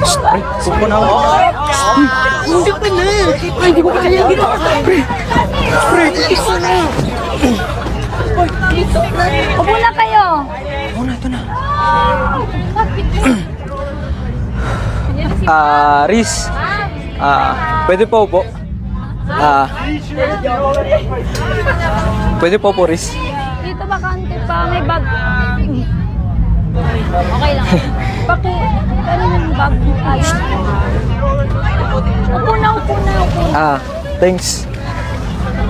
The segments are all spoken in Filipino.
Pre, suko na ako. Hindi ko na. Ay, hindi ko kaya gito. Pre, isa na. Upo na kayo. Oo na, ito na. Riz. Pwede po po. Pwede po po, Riz. Dito bakante pa, may bag. Okay lang. Ano yung bag? Upo na. Thanks.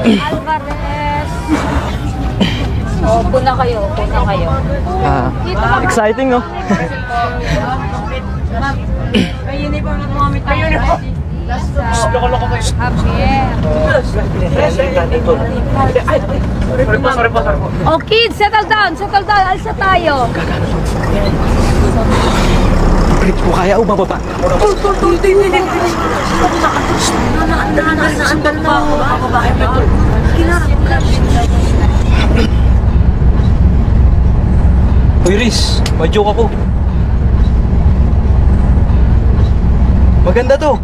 Alvarez. Upo na kayo. Dito ba? Exciting, no? Oh kids, settle down. Alsa tayo. Hindi ko kaya bababa. Uy, Riz, ma-joke ako. Maganda to.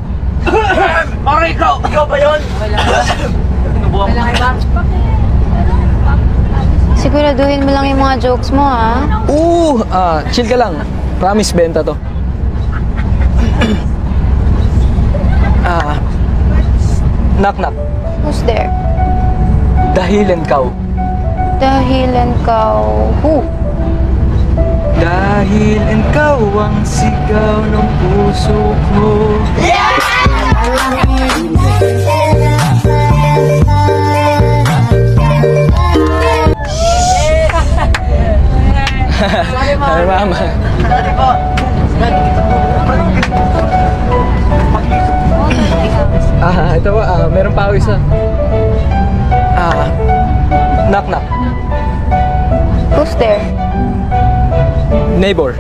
Para ikaw ba yun? Siguraduhin mo lang yung mga jokes mo, ha? Chill ka lang. Promise, benta to. Knock. Who's there? Dahilan kau. Dahilan ka, who? Dahil ikaw ang sigaw ng puso ko. Ay, mama. Ito ba? Meron pa ako isa. Knock. Who's there? Neighbor.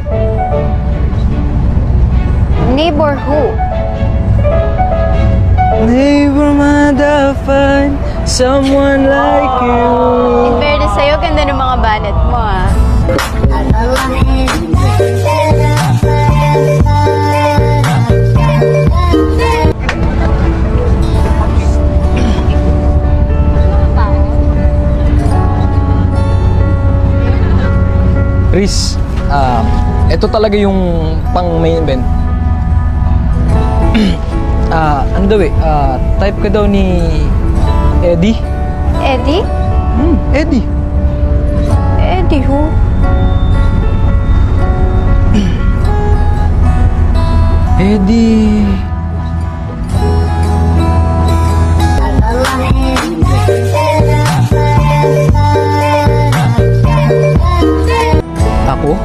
Neighbor who? Neighbor, find someone like you. In fairness sa'yo, ganda ng mga banat mo, ha? Riz, ito talaga yung pang main event. Ano daw type ka daw ni Eddie? Eddie? Eddie. Eddie who? Eddie. Ako?